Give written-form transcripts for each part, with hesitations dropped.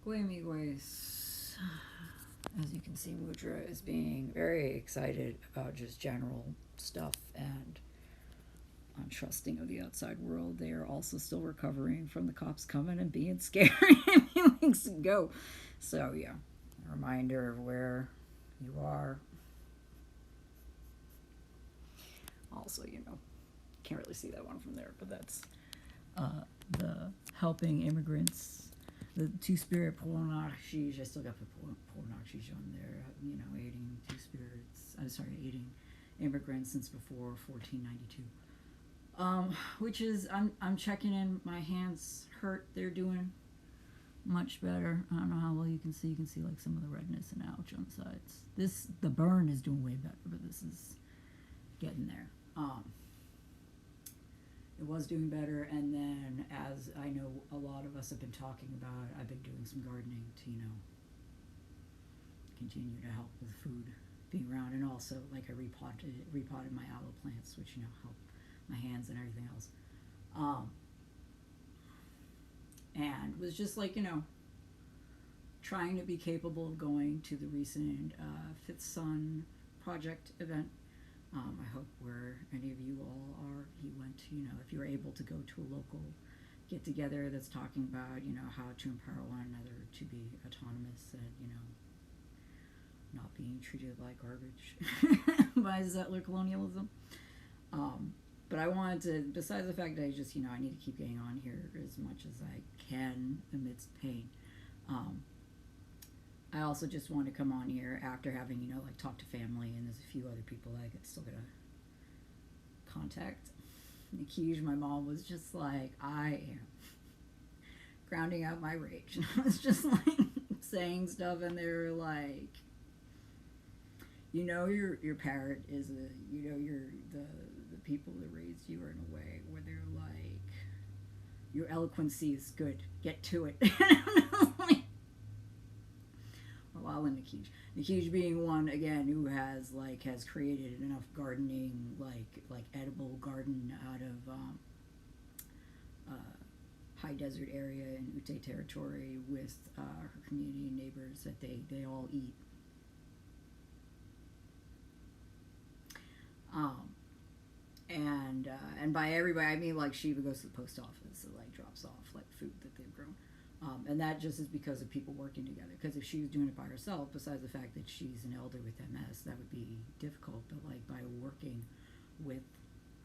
Amigues. As you can see, Mudra is being very excited about just general stuff and untrusting of the outside world. They are also still recovering from the cops coming and being scary a few weeks ago. So, yeah, a reminder of where you are. Also, can't really see that one from there, but that's the helping immigrants, the Two Spirit Polonachis. I still got the Polonachis on there, aiding Two Spirits. I'm sorry, aiding immigrants since before 1492. Which is, I'm checking in. My hands hurt. They're doing much better. I don't know how well you can see. You can see like some of the redness and ouch on the sides. The burn is doing way better, but this is getting there. It was doing better, and then as I know a lot of us have been talking about, I've been doing some gardening to, continue to help with food being around, and also like I repotted my aloe plants, which help my hands and everything else. And was just like trying to be capable of going to the recent Fifth Sun project event. I hope where any of you all are, he went to, if you're able to go to a local get together that's talking about, how to empower one another to be autonomous and, not being treated like garbage by settler colonialism. But I wanted to, besides the fact that I just, I need to keep getting on here as much as I can amidst pain. I also just want to come on here after having, talk to family, and there's a few other people that I still gotta contact. Nikij, my mom, was just like, I am grounding out my rage. And I was just like saying stuff, and they're like, your parent is the people that raised you are in a way where they're like, your eloquency is good. Get to it. Well, and Nikij being one again who has created enough gardening like edible garden out of high desert area in Ute territory with her community neighbors that they all eat. And by everybody I mean like she even goes to the post office and like drops off like food that they've grown. And that just is because of people working together. Because if she was doing it by herself, besides the fact that she's an elder with MS, that would be difficult. But like by working with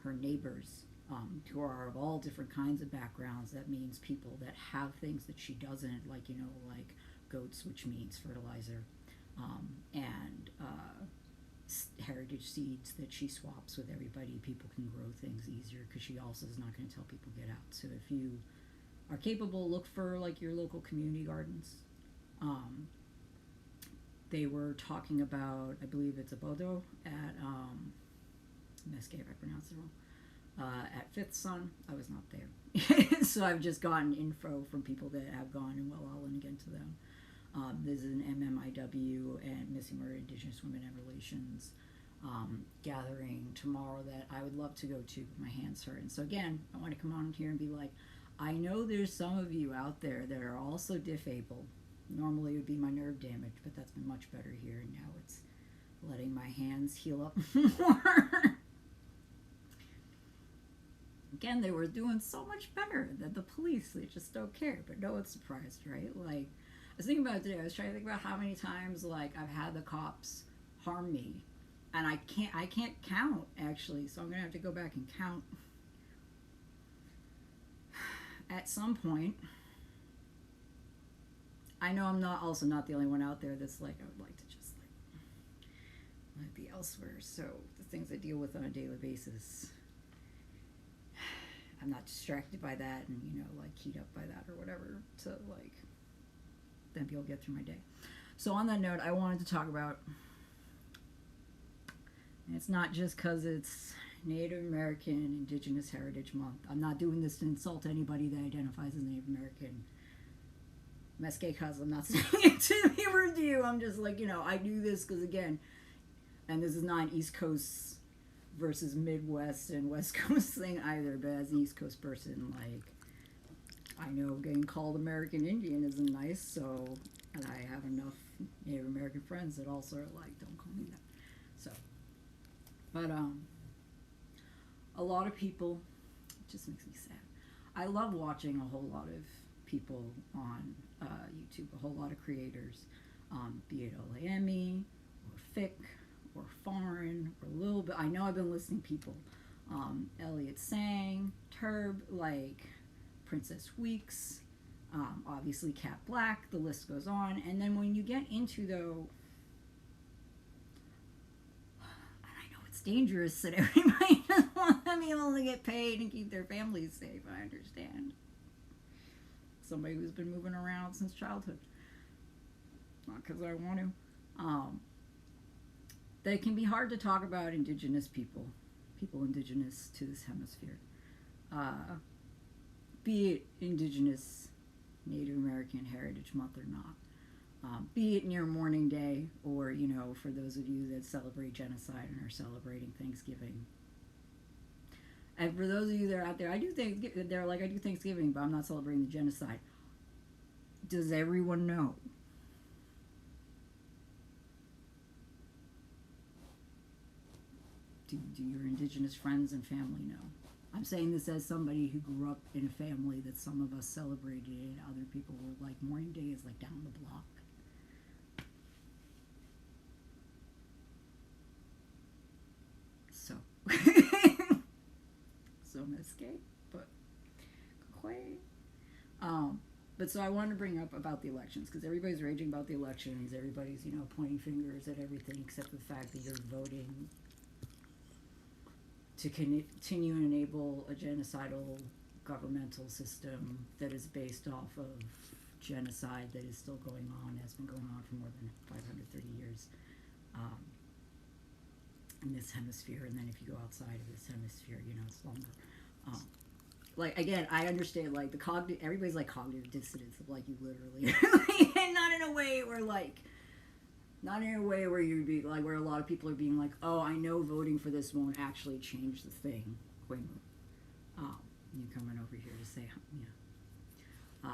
her neighbors, who are of all different kinds of backgrounds, that means people that have things that she doesn't, like like goats, which means fertilizer, and heritage seeds that she swaps with everybody. People can grow things easier because she also is not going to tell people get out. So if you are capable, look for like your local community gardens. They were talking about, I believe it's a Bodo at Mesquite, if I pronounce it wrong, at Fifth Sun. I was not there, so I've just gotten info from people that have gone, and I'll link again to them. There's an MMIW and Missing Murder Indigenous Women and Relations gathering tomorrow that I would love to go to, but my hands hurt. And so again, I want to come on here and be like, I know there's some of you out there that are also disabled. Normally it would be my nerve damage, but that's been much better here, and now it's letting my hands heal up more. Again, they were doing so much better than the police. They just don't care, but no one's surprised, right? Like, I was thinking about it today. I was trying to think about how many times like I've had the cops harm me, and I can't count actually. So I'm gonna have to go back and count. At some point, I know I'm not the only one out there that's like I would like to just like be elsewhere. So the things I deal with on a daily basis, I'm not distracted by that and like keyed up by that or whatever to like then be able to get through my day. So on that note, I wanted to talk about, and it's not just because it's Native American Indigenous Heritage Month. I'm not doing this to insult anybody that identifies as Native American. Mesquite cuz I'm not saying it to be rude to you. I'm just like, I do this because again, and this is not an East Coast versus Midwest and West Coast thing either, but as an East Coast person, like, I know getting called American Indian isn't nice, so, and I have enough Native American friends that also are like, don't call me that. So, but, a lot of people, it just makes me sad. I love watching a whole lot of people on YouTube, a whole lot of creators, be it Olayemi, or Fick, or Foreign, or a little bit. I know I've been listening to people, Elliot Sang, Turb, like Princess Weeks, obviously Cat Black, the list goes on. And then when you get into, though, I know it's dangerous that everybody doesn't want them able to get paid and keep their families safe. I understand. Somebody who's been moving around since childhood. Not because I want to. That it can be hard to talk about indigenous people indigenous to this hemisphere. Be it Indigenous Native American Heritage Month or not. Be it near Mourning Day, or, you know, for those of you that celebrate genocide and are celebrating Thanksgiving. And for those of you that are out there, I do Thanksgiving, but I'm not celebrating the genocide. Does everyone know? Do your indigenous friends and family know? I'm saying this as somebody who grew up in a family that some of us celebrated and other people were like, Mourning Day is like down the block. So, so I'm gonna escape, but but so I wanted to bring up about the elections, because everybody's raging about the elections. Everybody's, you know, pointing fingers at everything except the fact that you're voting to continue and enable a genocidal governmental system that is based off of genocide that is still going on, has been going on for more than 530 years in this hemisphere. And then if you go outside of this hemisphere, you know, it's longer. Like, again, I understand, like, everybody's like cognitive dissonance of, like, you literally, and not in a way where you'd be like, where a lot of people are being like, oh, I know voting for this won't actually change the thing. You coming over here to say, yeah.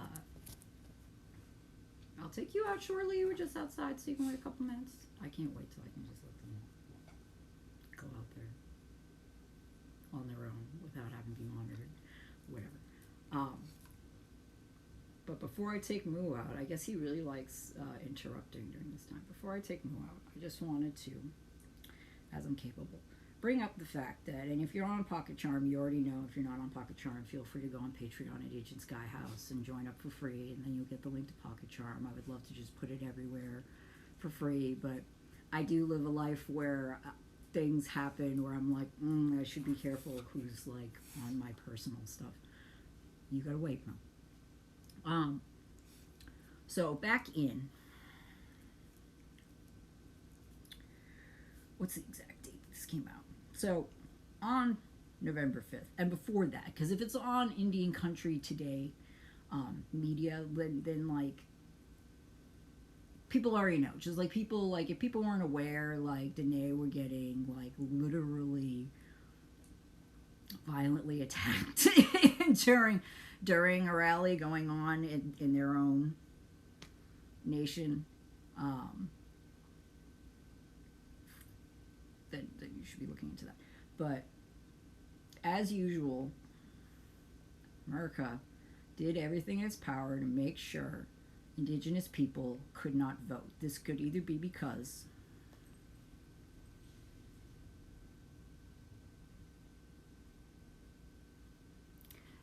I'll take you out shortly. You were just outside, so you can wait a couple minutes. I can't wait till I can just let them go out there on their own without having to be monitored, whatever. But before I take Moo out, I guess he really likes interrupting during this time. Before I take Moo out, I just wanted to, as I'm capable, bring up the fact that, and if you're on Pocket Charm, you already know. If you're not on Pocket Charm, feel free to go on Patreon at Agent Sky House and join up for free, and then you'll get the link to Pocket Charm. I would love to just put it everywhere for free, but I do live a life where things happen where I'm like, I should be careful who's like on my personal stuff. You gotta wait, Mo. So back in, what's the exact date this came out? So on November 5th, and before that, because if it's on Indian Country Today media, then like people already know. Just like people, like if people weren't aware, like Danae were getting like literally violently attacked during a rally going on in their own nation, then you should be looking into that. But as usual, America did everything in its power to make sure Indigenous people could not vote. This could either be because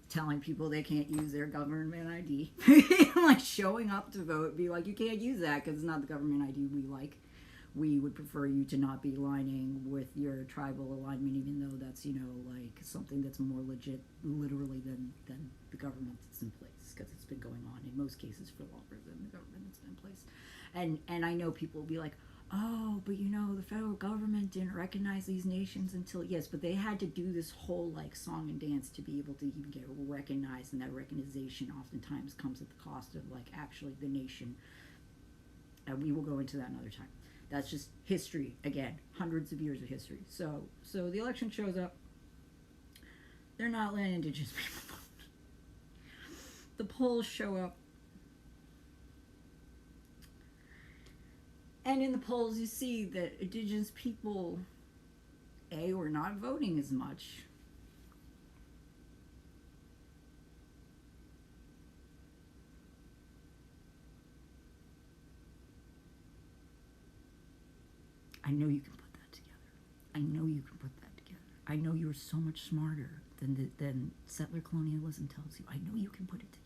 telling people they can't use their government ID, like showing up to vote, be like, you can't use that because it's not the government ID we like. We would prefer you to not be aligning with your tribal alignment, even though that's, you know, like something that's more legit, literally, than the government that's in place, because it's been going on in most cases for longer than the government that's been in place. And I know people will be like, oh, but you know, the federal government didn't recognize these nations until, yes, but they had to do this whole like song and dance to be able to even get recognized, and that recognition oftentimes comes at the cost of like actually the nation. And we will go into that another time. That's just history, again, hundreds of years of history. So the election shows up. They're not letting Indigenous people vote. the polls show up. And in the polls, you see that Indigenous people, A, were not voting as much. I know you can put that together. I know you can put that together. I know you're so much smarter than settler colonialism tells you. I know you can put it together.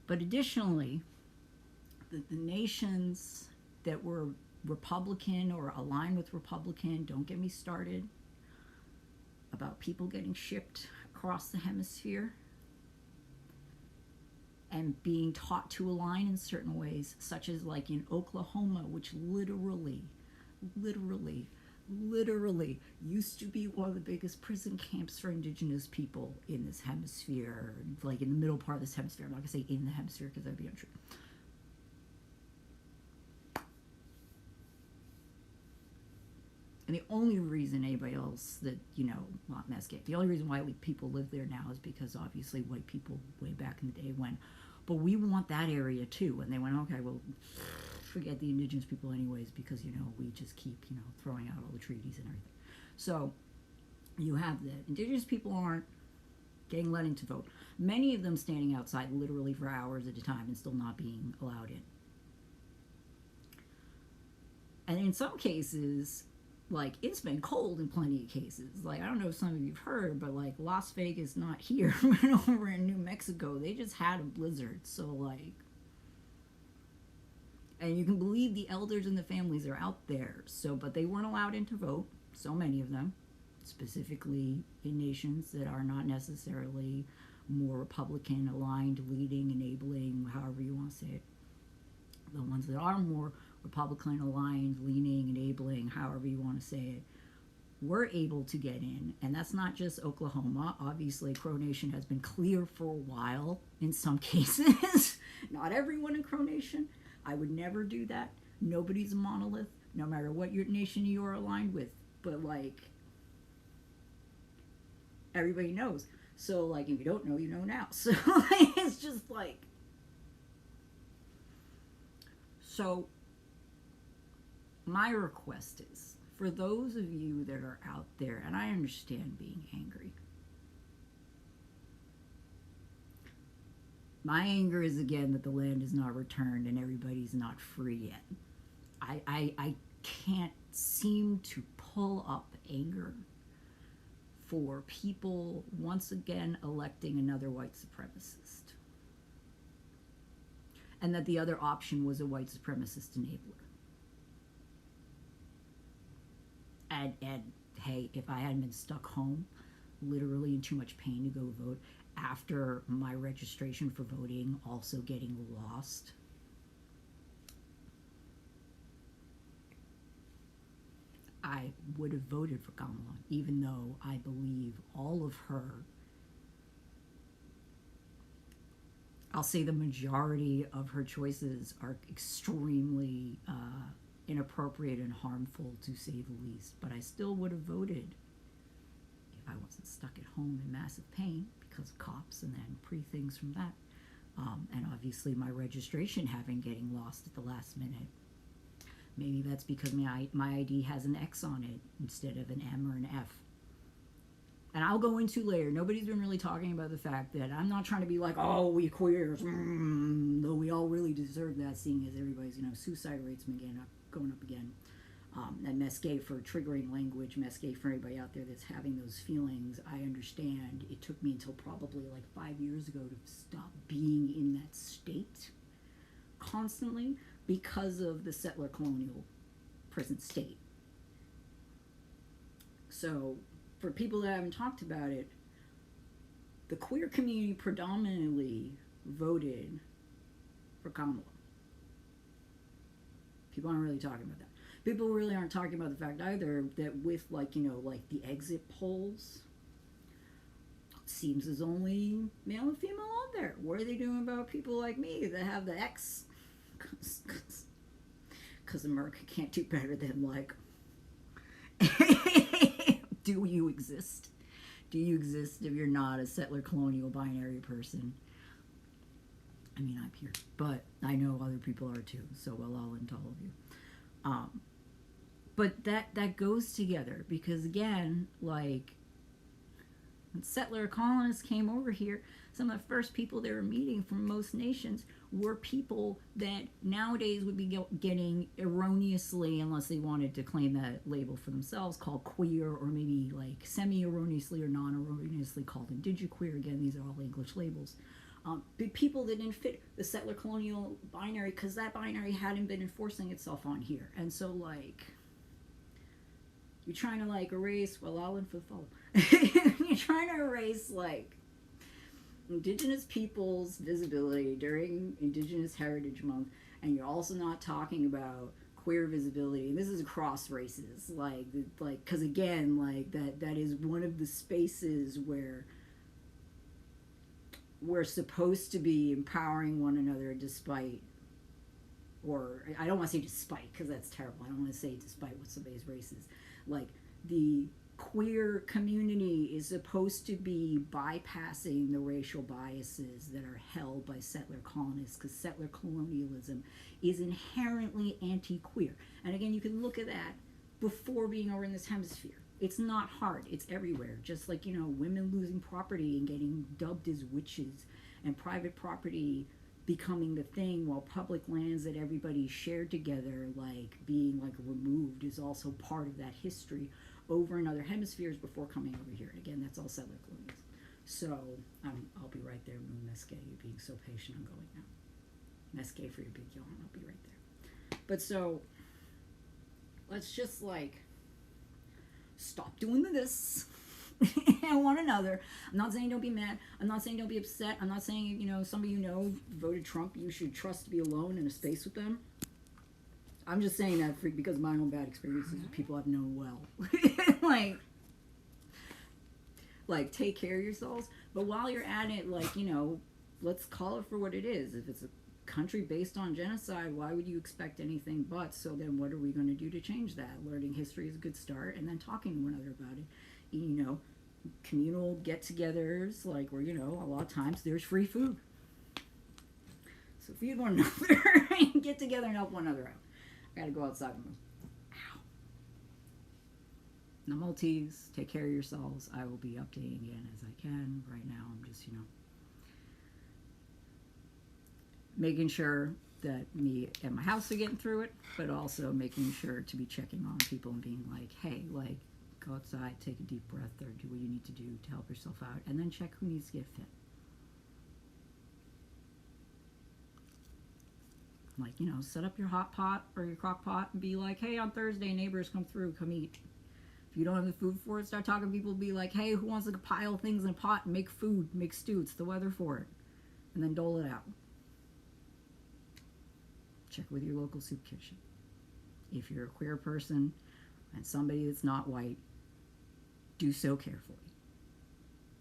But additionally, the nations that were Republican or aligned with Republican, don't get me started about people getting shipped across the hemisphere and being taught to align in certain ways, such as like in Oklahoma, which literally used to be one of the biggest prison camps for Indigenous people in this hemisphere, like in the middle part of this hemisphere. I'm not gonna say in the hemisphere because that'd be untrue. And the only reason anybody else that, not Mesquite, the only reason why people live there now is because obviously white people way back in the day went, but we want that area too. And they went, okay, well, forget the Indigenous people anyways, because, we just keep, throwing out all the treaties and everything. So you have that. Indigenous people aren't getting let in to vote. Many of them standing outside literally for hours at a time and still not being allowed in. And in some cases, like, it's been cold in plenty of cases. Like, I don't know if some of you've heard, but like Las Vegas, not here, but over in New Mexico, they just had a blizzard. So like, and you can believe the elders and the families are out there. So, but they weren't allowed in to vote. So many of them, specifically in nations that are not necessarily more Republican aligned, leading, enabling, however you want to say it. The ones that are more Republican aligned, leaning, enabling, however you want to say it, were able to get in. And that's not just Oklahoma. Obviously, Crow Nation has been clear for a while in some cases. Not everyone in Crow Nation. I would never do that. Nobody's a monolith, no matter what your nation you are aligned with. But like, everybody knows. So like, if you don't know, you know now. So it's just like, so my request is, for those of you that are out there, and I understand being angry. My anger is, again, that the land is not returned and everybody's not free yet. I can't seem to pull up anger for people once again electing another white supremacist. And that the other option was a white supremacist enabler. And hey, if I hadn't been stuck home, literally in too much pain to go vote, after my registration for voting also getting lost, I would have voted for Kamala, even though I believe all of her, I'll say the majority of her choices are extremely inappropriate and harmful, to say the least. But I still would have voted if I wasn't stuck at home in massive pain because of cops and then things from that. And obviously my registration getting lost at the last minute. Maybe that's because my ID has an X on it instead of an M or an F. And I'll go into later. Nobody's been really talking about the fact that I'm not trying to be like, oh, we queers, though we all really deserve that, seeing as everybody's, suicide rates going up again. And Mesquite for triggering language, Mesquite for anybody out there that's having those feelings. I understand it took me until probably like 5 years ago to stop being in that state constantly because of the settler colonial prison state. So for people that haven't talked about it, the queer community predominantly voted for Kamala. People aren't really talking about that. People really aren't talking about the fact either that with like the exit polls, it seems there's only male and female out there. What are they doing about people like me that have the X? Because America can't do better than like, do you exist? Do you exist if you're not a settler colonial binary person? I mean, I'm here, but I know other people are too, so well, I'll into all of you. But that goes together, because again, like, when settler colonists came over here, some of the first people they were meeting from most nations were people that nowadays would be getting erroneously, unless they wanted to claim that label for themselves, called queer, or maybe like semi-erroneously or non-erroneously called indigiqueer. Again, these are all English labels. But people that didn't fit the settler colonial binary, because that binary hadn't been enforcing itself on here. And so, like, you're trying to, like, erase, well, I'll in for the follow. You're trying to erase, like, Indigenous people's visibility during Indigenous Heritage Month, and you're also not talking about queer visibility. And this is across races, like, because again, like, that is one of the spaces where we're supposed to be empowering one another despite, or I don't want to say despite, because that's terrible. I don't want to say despite what somebody's race is. Like, the queer community is supposed to be bypassing the racial biases that are held by settler colonists, because settler colonialism is inherently anti-queer. And again, you can look at that before being over in this hemisphere. It's not hard. It's everywhere. Just like, women losing property and getting dubbed as witches, and private property becoming the thing, while public lands that everybody shared together, like, being, like, removed, is also part of that history over in other hemispheres before coming over here. And again, that's all settler colonialism. So, I'll be right there, Moon Mesquite. You're being so patient. I'm going now. Mesquite for your big yawn. I'll be right there. But so, let's just, like, stop doing this and one another. I'm not saying don't be mad. I'm not saying don't be upset. I'm not saying, somebody voted Trump, you should trust to be alone in a space with them. I'm just saying that because of my own bad experiences with people I've known well. like, take care of yourselves. But while you're at it, like, let's call it for what it is. If it's a country based on genocide, why would you expect anything but? So then what are we going to do to change that? Learning history is a good start, and then talking to one another about it. Communal get-togethers, like, where, a lot of times there's free food. So feed one another and get together and help one another out. I gotta go outside and move. Ow. No Maltese, take care of yourselves. I will be updating again as I can. Right now, I'm just, making sure that me and my house are getting through it, but also making sure to be checking on people and being like, hey, like, go outside, take a deep breath, or do what you need to do to help yourself out, and then check who needs to get fit. Like, set up your hot pot or your crock pot and be like, hey, on Thursday, neighbors come through, come eat. If you don't have the food for it, start talking to people, be like, hey, who wants to pile things in a pot and make food, make stew, it's the weather for it. And then dole it out. Check with your local soup kitchen. If you're a queer person and somebody that's not white, do so carefully,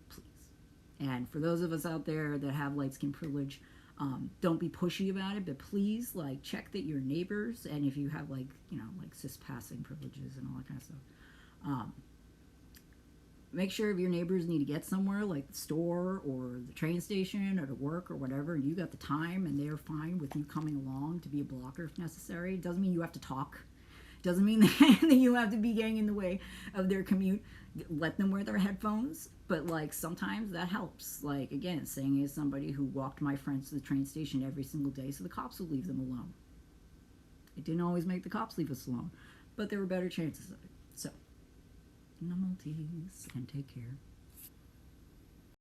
please. And for those of us out there that have light skin privilege, don't be pushy about it, but please, like, check that your neighbors, and if you have, like, like cis passing privileges and all that kind of stuff, make sure if your neighbors need to get somewhere, like the store or the train station or to work or whatever, and you got the time and they're fine with you coming along to be a blocker if necessary. It doesn't mean you have to talk. It doesn't mean that you have to be getting in the way of their commute. Let them wear their headphones, but, like, sometimes that helps. Like, again, saying as somebody who walked my friends to the train station every single day so the cops would leave them alone. It didn't always make the cops leave us alone, but there were better chances of it. So, no Maltese, and take care.